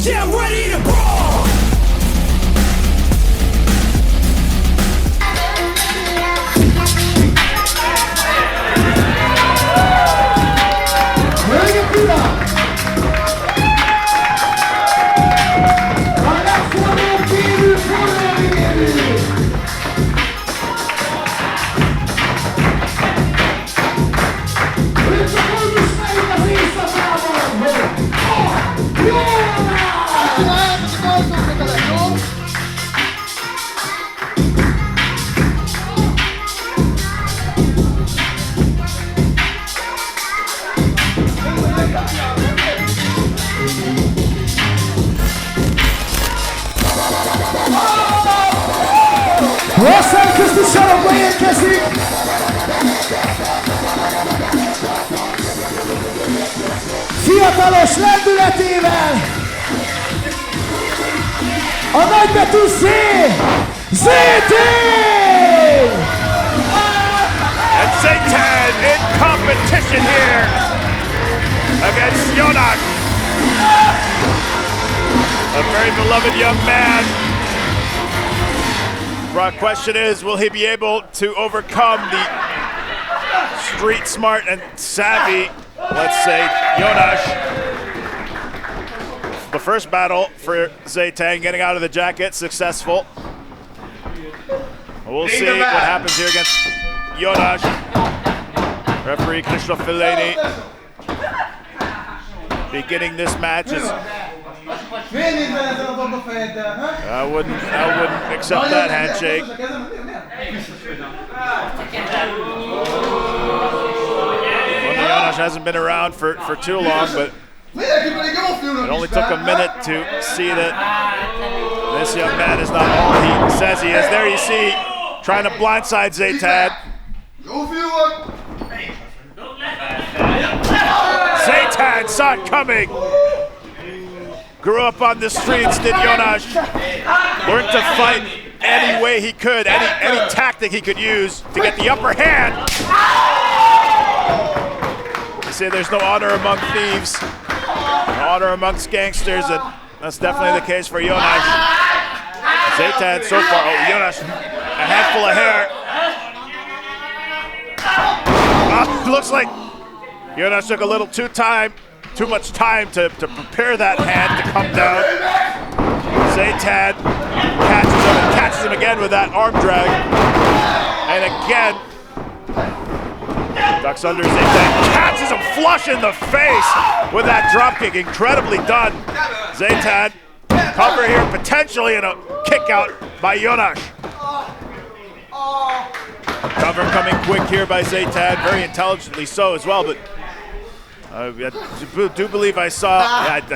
Get ready to brawl! Bring it to them! Rosszal köztisarokba érkezik! Fiatalos lendületével! A nagybetű Z! Zétény! And Zetan in competition here against Yonash. A very beloved young man. The question is, will he be able to overcome the street smart and savvy, let's say, Yonash? The first battle for Zetan, getting out of the jacket, successful. We'll see what happens here against Yonash. Referee Krzysztof Fileni beginning this match is I wouldn't accept that handshake. Well, Yonash hasn't been around for too long, but it only took a minute to see that this young man is not all he says he is. There you see, trying to blindside Zetan. Zetan saw it coming. Grew up on the streets, did Yonash. Learned to fight any way he could, any tactic he could use to get the upper hand. They say there's no honor among thieves, no honor amongst gangsters, and that's definitely the case for Yonash. Zetan so far, oh, Yonash, a handful of hair. Looks like Yonash took a little too much time to prepare that hand to come down. Zetan catches him again with that arm drag. And again, ducks under. Zetan catches him flush in the face with that drop kick. Incredibly done. Zetan cover here, potentially in a kick out by Yonash. Cover coming quick here by Zetan, very intelligently so as well, but I do believe I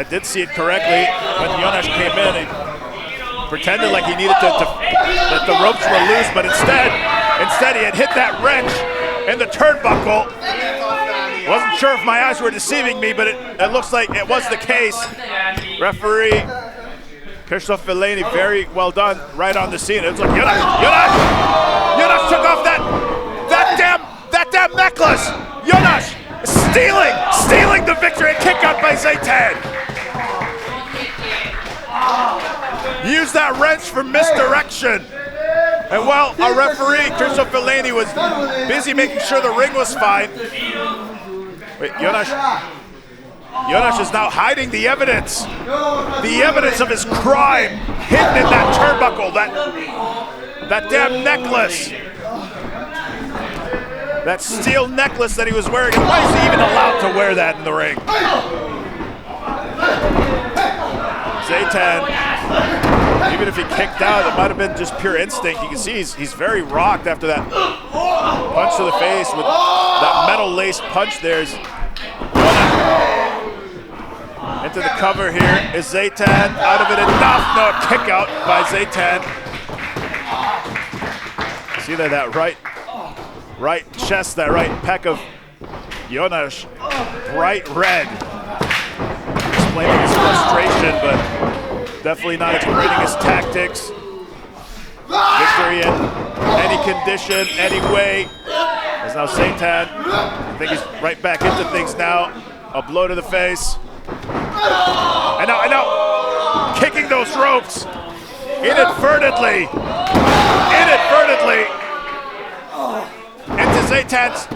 did see it correctly when Yonash came in. He pretended like he needed that the ropes were loose, but instead he had hit that wrench in the turnbuckle. Wasn't sure if my eyes were deceiving me, but it looks like it was the case. Referee Krzysztof Fileni, very well done, right on the scene. It was like Yonash took off that damn necklace. Yonash stealing the victory, and kick out by Zetan. Use that wrench for misdirection. And while our referee, Krzysztof Fileni, was busy making sure the ring was fine, wait, Yonash is now hiding the evidence of his crime, hidden in that turnbuckle, that damn necklace. That steel necklace that he was wearing, and why is he even allowed to wear that in the ring? Zetan, even if he kicked out, it might have been just pure instinct. You can see he's very rocked after that punch to the face with that metal-laced punch there. Into the cover here is Zetan, out of it enough, no, kick out by Zetan. See that right chest, that right pec of Yonash, bright red. Explaining his frustration, but definitely not explaining his tactics. Victory in any condition, any way. As now Zetan, I think he's right back into things now. A blow to the face. I know. kicking those ropes inadvertently into Zetan's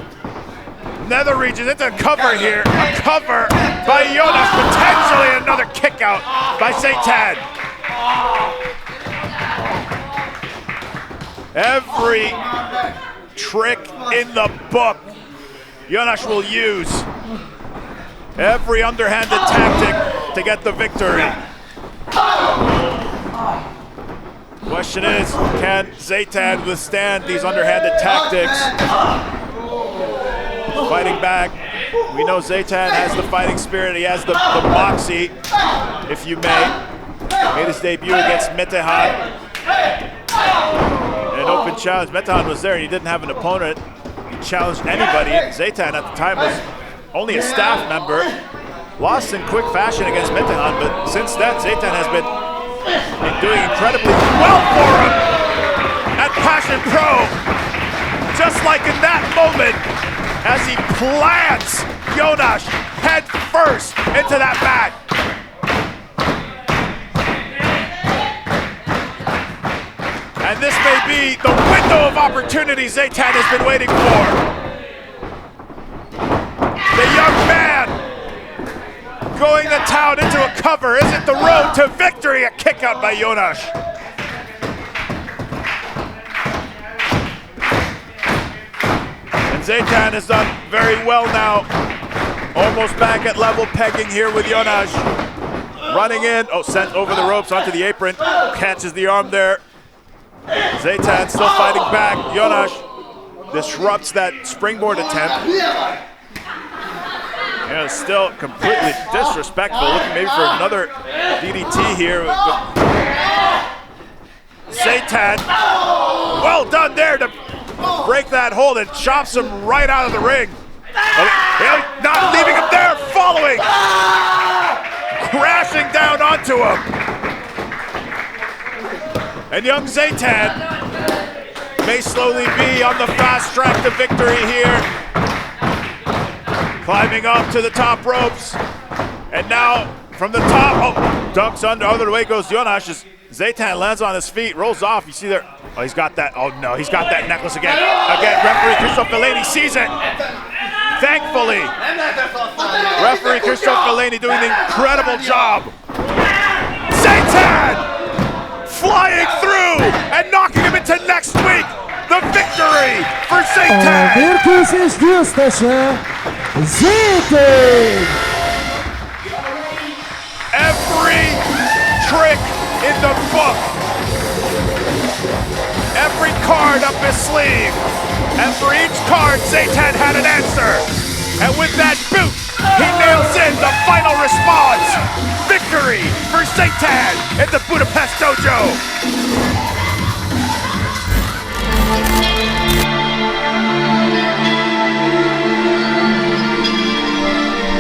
nether region, into a cover here. A cover by Yonash, potentially another kick out by Zetan. Every trick in the book Yonash will use. Every underhanded tactic to get the victory. Question is, can Zetan withstand these underhanded tactics? Fighting back. We know Zetan has the fighting spirit. He has the moxie, if you may. Made his debut against Metehan. In an open challenge. Metehan was there and he didn't have an opponent. He challenged anybody. Zetan at the time was only a staff member. Lost in quick fashion against Metehan, but since then Zetan has been doing incredibly well for him at Passion Pro. Just like in that moment, as he plants Yonash head first into that mat. And this may be the window of opportunity Zetan has been waiting for. The young man going to town into a cover. Is it the road to victory? A kick out by Yonash. And Zetan has done very well now. Almost back at level pegging here with Yonash. Running in, sent over the ropes onto the apron. Catches the arm there. Zetan still fighting back. Yonash disrupts that springboard attempt. Yeah, still completely disrespectful. Looking maybe for another DDT here. Zetan, well done there to break that hold and chops him right out of the ring. Not leaving him there, following. Crashing down onto him. And young Zetan may slowly be on the fast track to victory here. Climbing up to the top ropes. And now from the top, dunks under, other way goes Yonash as Zetan lands on his feet, rolls off. You see there, he's got that, no, he's got that necklace again. Again, referee Christophe Delaney sees it. Thankfully, referee Christophe Delaney doing an incredible job. Zetan flying through and knocking him into next week. The victory for Zetan. Mérkőzés győztese, Zétény. Every trick in the book. Every card up his sleeve. And for each card, Zetan had an answer. And with that boot, he nails in the final response. Victory for Zetan at the Budapest Dojo.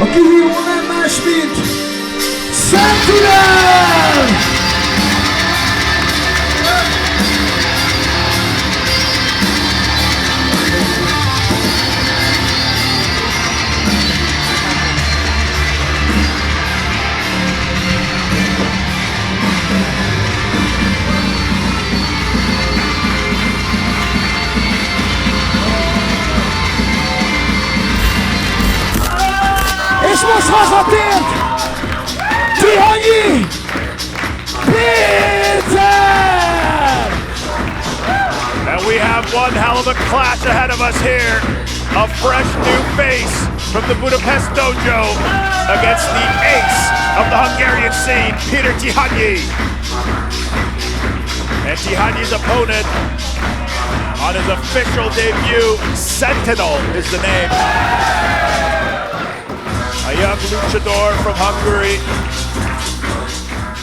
A kihívó nem más, mint Sentinel! És most hazatért Tihanyi Péter! And we have one hell of a clash ahead of us here. A fresh new face from the Budapest Dojo against the ace of the Hungarian scene, Péter Tihanyi. And Tihanyi's opponent on his official debut, Sentinel is the name. A young luchador from Hungary.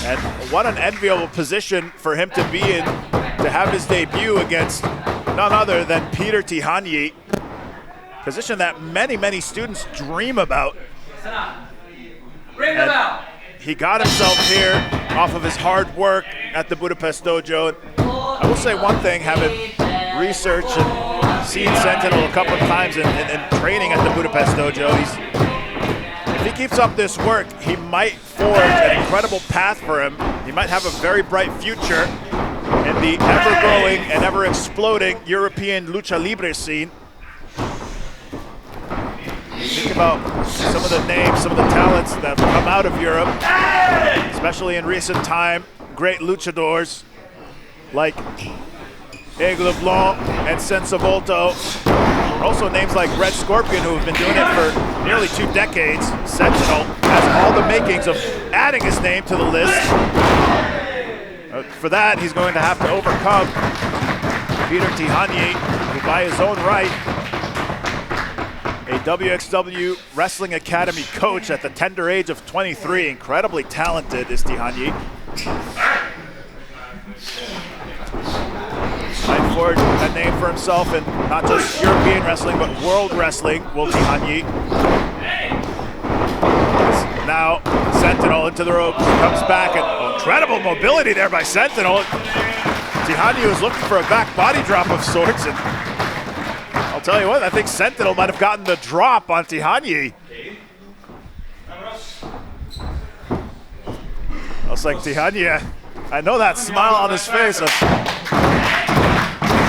And what an enviable position for him to be in, to have his debut against none other than Péter Tihanyi. Position that many, many students dream about. And he got himself here off of his hard work at the Budapest Dojo. I will say one thing, having researched and seen Sentinel a couple of times in training at the Budapest Dojo, if he keeps up this work, he might forge an incredible path for him. he might have a very bright future in the ever-growing and ever-exploding European lucha libre scene. Think about some of the names, some of the talents that have come out of Europe, especially in recent time. Great luchadors like Aigle Blanc and Sensavolto. Also names like Red Scorpion, who have been doing it for nearly 2 decades. Sentinel has all the makings of adding his name to the list. For that, he's going to have to overcome Péter Tihanyi, who by his own right, a WXW Wrestling Academy coach at the tender age of 23. Incredibly talented is Tihanyi. Might forge a name for himself in not just European wrestling, but world wrestling, will Tihanyi. Now, Sentinel into the ropes, comes back, and incredible mobility there by Sentinel. Tihanyi was looking for a back body drop of sorts, and I'll tell you what, I think Sentinel might have gotten the drop on Tihanyi. Looks like Tihanyi, I know that smile on his face. I've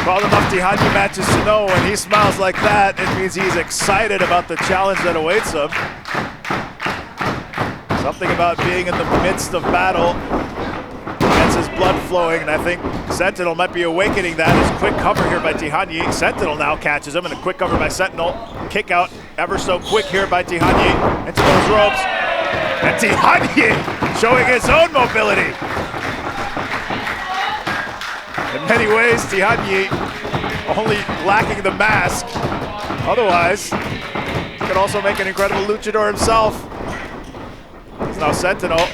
called enough Tihanyi matches to know when he smiles like that, it means he's excited about the challenge that awaits him. Something about being in the midst of battle gets his blood flowing, and I think Sentinel might be awakening that. His quick cover here by Tihanyi. Sentinel now catches him, and a quick cover by Sentinel. Kick out ever so quick here by Tihanyi into those ropes. And Tihanyi showing his own mobility. In many ways, Tihanyi only lacking the mask. Otherwise, he could also make an incredible luchador himself. It's now Sentinel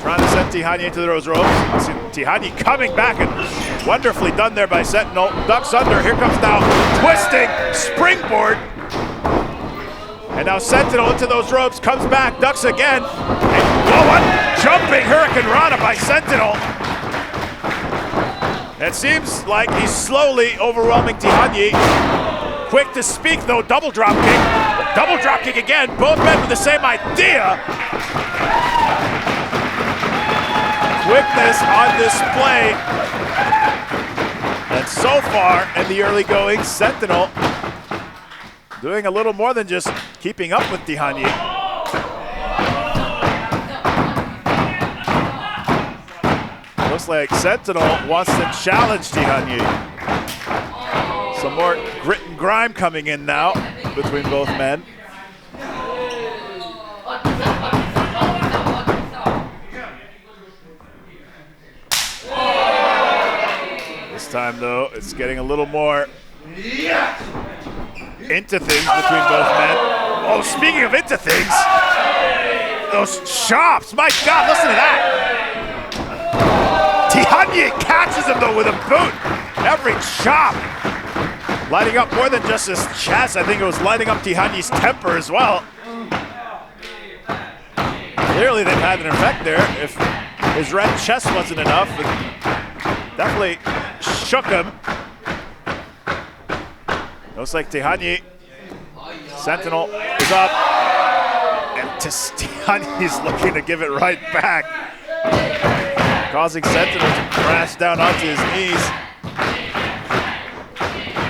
trying to send Tihanyi into those ropes. Tihanyi coming back, and wonderfully done there by Sentinel. Ducks under, here comes now twisting springboard. And now Sentinel into those ropes, comes back, ducks again. And what jumping Hurricane Rana by Sentinel. It seems like he's slowly overwhelming Tihanyi. Quick to speak though, double drop kick. Double drop kick again, both men with the same idea. Quickness on display. And so far in the early going, Sentinel doing a little more than just keeping up with Tihanyi. Looks like Sentinel wants to challenge Tihanyi. Some more grit and grime coming in now between both men. This time though, it's getting a little more into things between both men. Oh, speaking of into things, those chops, my God, listen to that. Tihanyi catches him though with a boot. Every chop lighting up more than just his chest. I think it was lighting up Tihanyi's temper as well. Clearly they've had an effect there. If his red chest wasn't enough, it definitely shook him. Looks like Tihanyi, Sentinel is up, and Tihanyi's looking to give it right back, causing Sentinel to crash down onto his knees.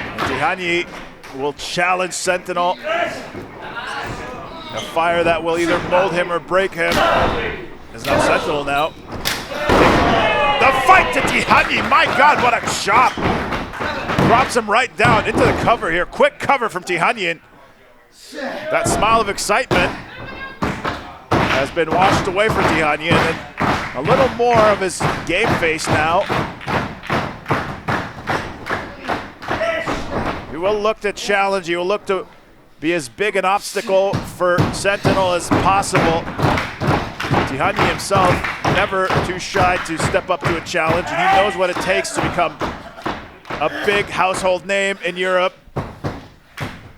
And Tihanyi will challenge Sentinel. A fire that will either mold him or break him. Is now Sentinel now. The fight to Tihanyi, my God, what a chop. Drops him right down into the cover here. Quick cover from Tihanyi. That smile of excitement has been washed away for Tihanyi, and then a little more of his game face now. He will look to challenge. He will look to be as big an obstacle for Sentinel as possible. Tihanyi himself never too shy to step up to a challenge, and he knows what it takes to become a big household name in Europe.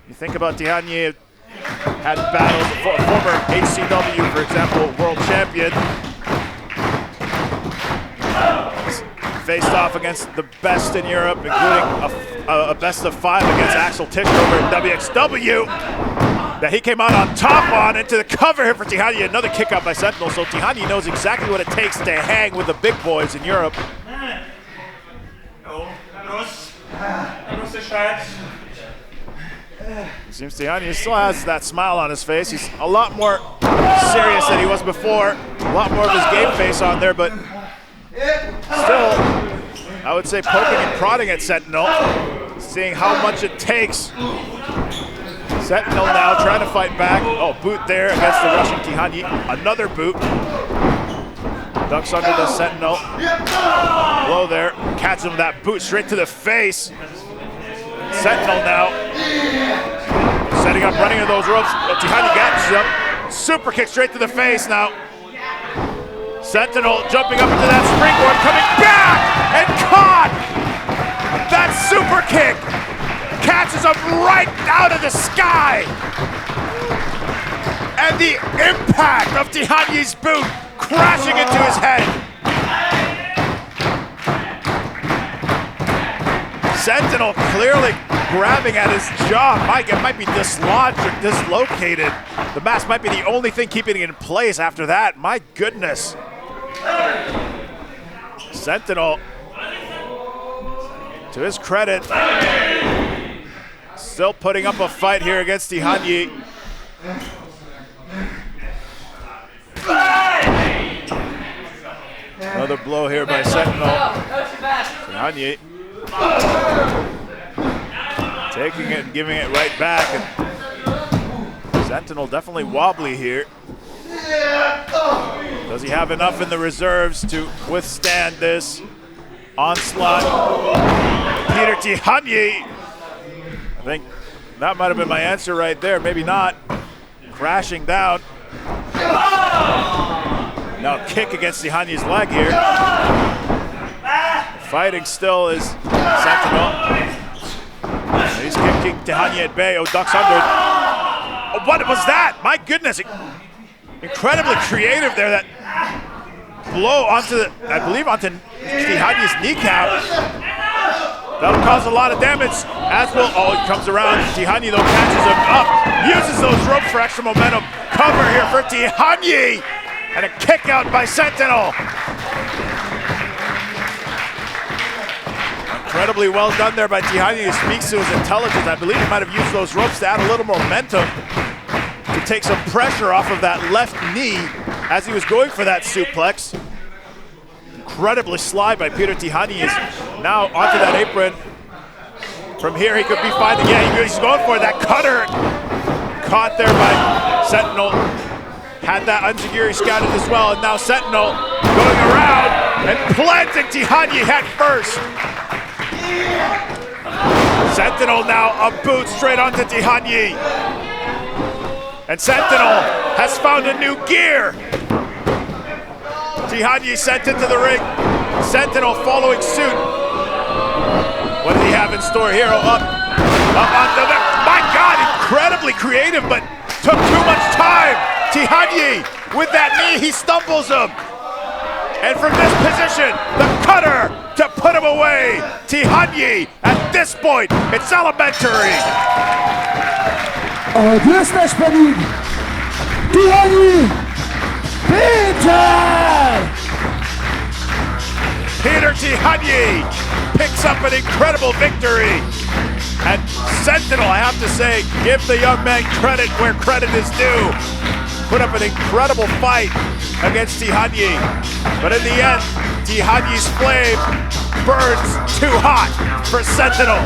You think about Tihanyi, had battles, former HCW, for example, world champion. Faced off against the best in Europe, including a best of 5 against Axel Tischer over at WXW. that he came out on top on into the cover here for Tihanyi. Another kick out by Sentinel, so Tihanyi knows exactly what it takes to hang with the big boys in Europe. Seems Tiani still has that smile on his face. He's a lot more serious than he was before. A lot more of his game face on there, but still, I would say poking and prodding at Sentinel, seeing how much it takes. Sentinel now trying to fight back. Oh, boot there against the Russian Tihanyi. Another boot. Ducks under the Sentinel. Low there. Catches him with that boot straight to the face. Sentinel now setting up, running into those ropes. Tihanyi catches him. Super kick straight to the face now. Sentinel jumping up into that springboard, coming back and caught. That super kick catches him right out of the sky. And the impact of Tihanyi's boot crashing into his head. Sentinel clearly grabbing at his jaw. It might be dislodged or dislocated. The mask might be the only thing keeping it in place after that. My goodness. Sentinel, to his credit, still putting up a fight here against Tihanyi. Another blow here by Sentinel. Tihanyi taking it and giving it right back. And Sentinel definitely wobbly here. Does he have enough in the reserves to withstand this onslaught? Péter Tihanyi. I think that might have been my answer right there. Maybe not. Crashing down. Now kick against Tihanyi's leg here. Fighting still is Sentinel. He's kicking Tihanyi at bay. Oh, ducks under. Oh, what was that? My goodness. Incredibly creative there. That blow onto the, I believe onto Tihanyi's kneecap. That'll cause a lot of damage. As will, oh, he comes around. Tihanyi though catches him up. Uses those ropes for extra momentum. Cover here for Tihanyi. And a kick out by Sentinel. Incredibly well done there by Tihanyi, who speaks to his intelligence. I believe he might have used those ropes to add a little momentum to take some pressure off of that left knee as he was going for that suplex. Incredibly sly by Péter Tihanyi is now onto that apron. From here, he could be fine again. He's going for that cutter. Caught there by Sentinel. Had that enziguri scouted as well, and now Sentinel going around and planting Tihanyi head first. Sentinel now a boot straight onto Tihanyi. And Sentinel has found a new gear. Tihanyi sent into the ring. Sentinel following suit. What does he have in store here? Up onto the, my God, incredibly creative, but took too much time. Tihanyi with that knee, he stumbles him. And from this position, the cutter to put him away. Tihanyi, at this point, it's elementary. A győztes pedig Tihanyi Péter! Péter Tihanyi picks up an incredible victory. And Sentinel, I have to say, give the young man credit where credit is due. Put up an incredible fight against Tihanyi. But in the end, Tihanyi's flame burns too hot for Sentinel.